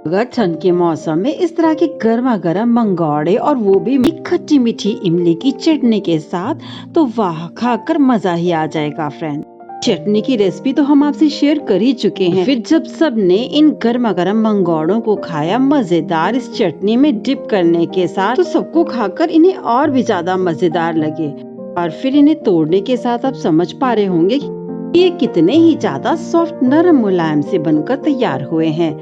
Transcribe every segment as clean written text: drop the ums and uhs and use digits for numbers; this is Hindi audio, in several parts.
अगर ठंड के मौसम में इस तरह के गर्मा गर्म मंगोड़े और वो भी खट्टी मीठी इमली की चटनी के साथ, तो वाह, खाकर मजा ही आ जाएगा फ्रेंड। चटनी की रेसिपी तो हम आपसे शेयर कर ही चुके हैं। फिर जब सबने इन गर्मा गर्म मंगोड़ों को खाया मजेदार इस चटनी में डिप करने के साथ, तो सबको खाकर इन्हें और भी ज्यादा मजेदार लगे। और फिर इन्हें तोड़ने के साथ आप समझ पा रहे होंगे कि ये कितने ही ज्यादा सॉफ्ट, नरम, मुलायम से बनकर तैयार हुए हैं।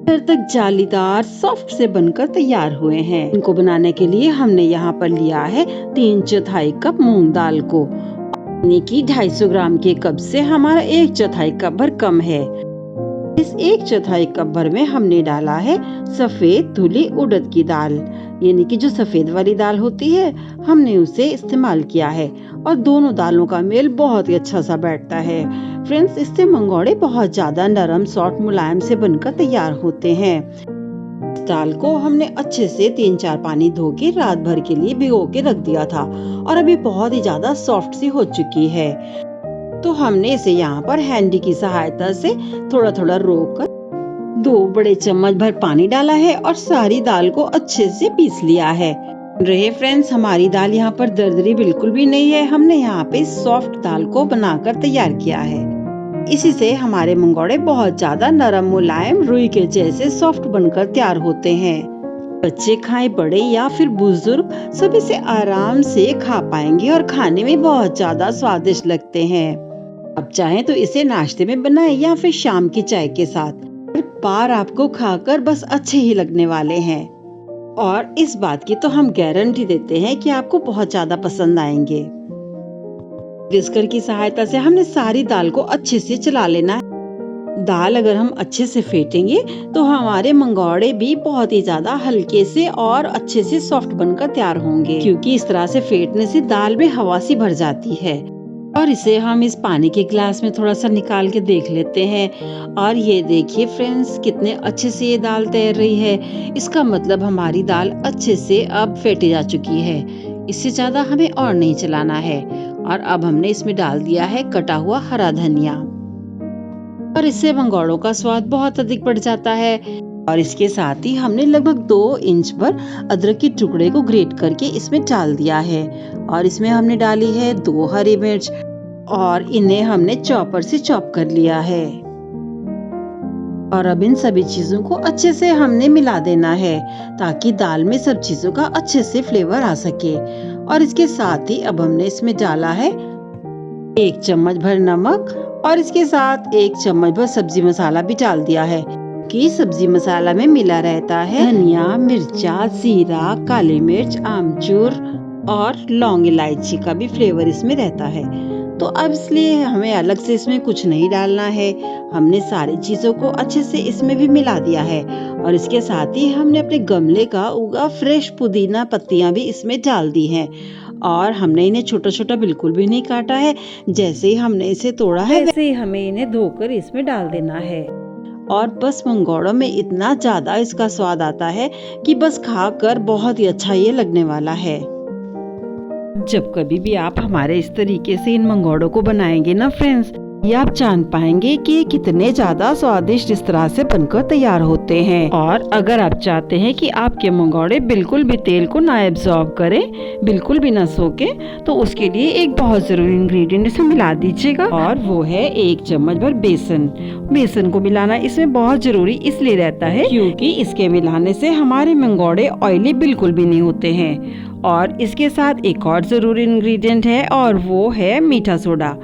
तक जालीदार सॉफ्ट से बनकर तैयार हुए हैं। इनको बनाने के लिए हमने यहाँ पर लिया है 3/4 कप मूंग दाल को, यानी कि 250 ग्राम के कप से हमारा 1/4 कप भर कम है। इस 1/4 कप भर में हमने डाला है सफेद धुली उड़द की दाल, यानी कि जो सफेद वाली दाल होती है, हमने उसे इस्तेमाल किया है। और दोनों दालों का मेल बहुत ही अच्छा सा बैठता है फ्रेंड्स। इससे मंगोड़े बहुत ज्यादा नरम, सॉफ्ट, मुलायम से बनकर तैयार होते हैं। दाल को हमने अच्छे से 3-4 पानी धो के रात भर के लिए भिगो के रख दिया था और अभी बहुत ही ज्यादा सॉफ्ट सी हो चुकी है। तो हमने इसे यहाँ पर हैंडी की सहायता से थोड़ा थोड़ा रोककर 2 बड़े चम्मच भर पानी डाला है और सारी दाल को अच्छे से पीस लिया है। रहे फ्रेंड्स, हमारी दाल यहाँ पर दरदरी बिल्कुल भी नहीं है। हमने यहाँ पे सॉफ्ट दाल को बनाकर तैयार किया है। इसी से हमारे मंगोड़े बहुत ज्यादा नरम, मुलायम, रुई के जैसे सॉफ्ट बनकर तैयार होते हैं। बच्चे खाएं, बड़े या फिर बुजुर्ग, सभी से आराम से खा पाएंगे और खाने में बहुत ज्यादा स्वादिष्ट लगते हैं। अब चाहें तो इसे नाश्ते में बनाएं या फिर शाम की चाय के साथ। हर बार आपको खाकर बस अच्छे ही लगने वाले हैं और इस बात की तो हम गारंटी देते हैं कि आपको बहुत ज्यादा पसंद आएंगे। विस्कर की सहायता से हमने सारी दाल को अच्छे से चला लेना है। दाल अगर हम अच्छे से फेंटेंगे तो हमारे मंगोड़े भी बहुत ही ज्यादा हल्के से और अच्छे से सॉफ्ट बनकर तैयार होंगे, क्योंकि इस तरह से फेंटने से दाल में हवा सी भर जाती है। और इसे हम इस पानी के गिलास में थोड़ा सा निकाल के देख लेते हैं। और ये देखिए फ्रेंड्स, कितने अच्छे से ये दाल तैर रही है। इसका मतलब हमारी दाल अच्छे से अब फेंटी जा चुकी है। इससे ज्यादा हमें और नहीं चलाना है। और अब हमने इसमें डाल दिया है कटा हुआ हरा धनिया, और इससे मंगोड़ों का स्वाद बहुत अधिक बढ़ जाता है। और इसके साथ ही हमने लगभग 2 इंच पर अदरक के टुकड़े को ग्रेट करके इसमें डाल दिया है। और इसमें हमने डाली है 2 हरी मिर्च और इन्हें हमने चॉपर से चॉप कर लिया है। और अब इन सभी चीजों को अच्छे से हमने मिला देना है ताकि दाल में सब चीजों का अच्छे से फ्लेवर आ सके। और इसके साथ ही अब हमने इसमें डाला है 1 चम्मच भर नमक और इसके साथ 1 चम्मच भर सब्जी मसाला भी डाल दिया है, कि सब्जी मसाला में मिला रहता है धनिया, मिर्चा, जीरा, काली मिर्च, आमचूर और लौंग इलायची का भी फ्लेवर इसमें रहता है। तो अब इसलिए हमें अलग से इसमें कुछ नहीं डालना है। हमने सारी चीजों को अच्छे से इसमें भी मिला दिया है। और इसके साथ ही हमने अपने गमले का उगा फ्रेश पुदीना पत्तियां भी इसमें डाल दी हैं। और हमने इन्हें छोटा छोटा बिल्कुल भी नहीं काटा है। जैसे ही हमने इसे तोड़ा है वैसे ही हमें इन्हें धोकर इसमें डाल देना है। और बस मंगोड़ों में इतना ज्यादा इसका स्वाद आता है कि बस खाकर बहुत ही अच्छा ये लगने वाला है। जब कभी भी आप हमारे इस तरीके से इन मंगोड़ों को बनाएंगे ना फ्रेंड्स, ये आप जान पाएंगे कि ये कितने ज्यादा स्वादिष्ट इस तरह से बनकर तैयार होते हैं। और अगर आप चाहते हैं कि आपके मंगोड़े बिल्कुल भी तेल को ना एब्जॉर्ब करें, बिल्कुल भी ना सोके, तो उसके लिए एक बहुत जरूरी इंग्रेडिएंट इसमें मिला दीजिएगा, और वो है 1 चम्मच भर बेसन। बेसन को मिलाना इसमें बहुत जरूरी इसलिए रहता है क्योंकि इसके मिलाने से हमारे मंगोड़े ऑयली बिल्कुल भी नहीं होते हैं। और इसके साथ एक और जरूरी इंग्रेडिएंट है और वो है मीठा सोडा।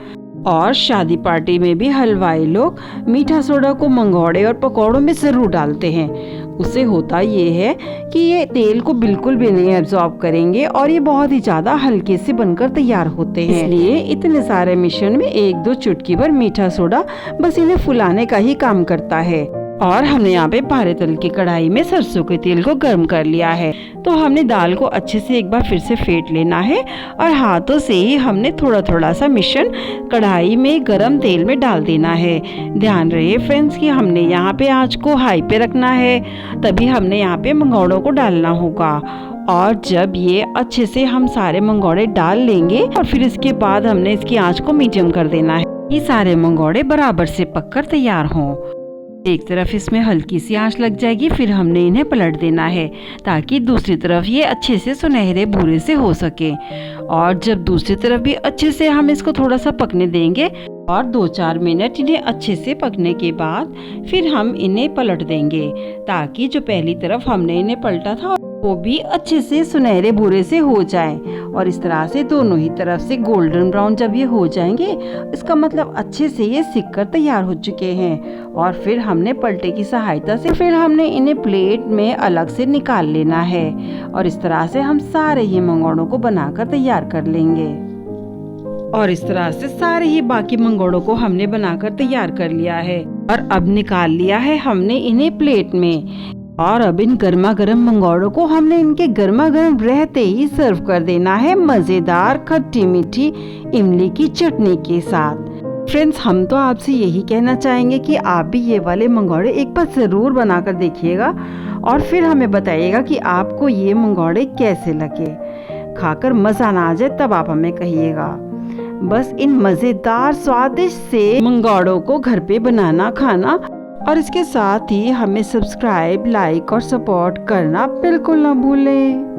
और शादी पार्टी में भी हलवाई लोग मीठा सोडा को मंगोड़े और पकौड़ों में जरूर डालते हैं। उससे होता ये है कि ये तेल को बिल्कुल भी नहीं एब्जॉर्ब करेंगे और ये बहुत ही ज्यादा हल्के से बनकर तैयार होते हैं। इसलिए इतने सारे मिश्रण में 1-2 चुटकी भर मीठा सोडा बस इन्हें फुलाने का ही काम करता है। और हमने यहाँ पे भारे तल की कढ़ाई में सरसों के तेल को गर्म कर लिया है। तो हमने दाल को अच्छे से एक बार फिर से फेंट लेना है और हाथों से ही हमने थोड़ा थोड़ा सा मिश्रण कढ़ाई में गरम तेल में डाल देना है। ध्यान रहे फ्रेंड्स कि हमने यहाँ पे आंच को हाई पे रखना है, तभी हमने यहाँ पे मंगोड़ों को डालना होगा। और जब ये अच्छे से हम सारे मंगोड़े डाल लेंगे और फिर इसके बाद हमने इसकी आंच को मीडियम कर देना है, ये सारे मंगोड़े बराबर से पककर तैयार हों। एक तरफ इसमें हल्की सी आंच लग जाएगी, फिर हमने इन्हें पलट देना है ताकि दूसरी तरफ ये अच्छे से सुनहरे भूरे से हो सके। और जब दूसरी तरफ भी अच्छे से हम इसको थोड़ा सा पकने देंगे और 2-4 मिनट इन्हें अच्छे से पकने के बाद फिर हम इन्हें पलट देंगे ताकि जो पहली तरफ हमने इन्हें पलटा था वो भी अच्छे से सुनहरे भूरे से हो जाए। और इस तरह से दोनों ही तरफ से गोल्डन ब्राउन जब ये हो जाएंगे, इसका मतलब अच्छे से ये सिक कर तैयार हो चुके हैं। और फिर हमने पलटे की सहायता से फिर हमने इन्हें प्लेट में अलग से निकाल लेना है। और इस तरह से हम सारे ही मंगोड़ों को बनाकर तैयार कर लेंगे। और इस तरह से सारे ही बाकी मंगोड़ों को हमने बनाकर तैयार कर लिया है और अब निकाल लिया है हमने इन्हें प्लेट में। और अब इन गर्मा गर्म मंगोड़ों को हमने इनके गर्मा गर्म रहते ही सर्व कर देना है मज़ेदार खट्टी मीठी इमली की चटनी के साथ। फ्रेंड्स, हम तो आपसे यही कहना चाहेंगे कि आप भी ये वाले मंगोड़े एक बार ज़रूर बनाकर देखिएगा और फिर हमें बताइएगा कि आपको ये मंगोड़े कैसे लगे। खाकर मज़ा ना आ जाए तब आप हमें कहिएगा। बस इन मज़ेदार स्वादिष्ट से मंगोड़ों को घर पे बनाना खाना और इसके साथ ही हमें सब्सक्राइब, लाइक और सपोर्ट करना बिल्कुल ना भूलें।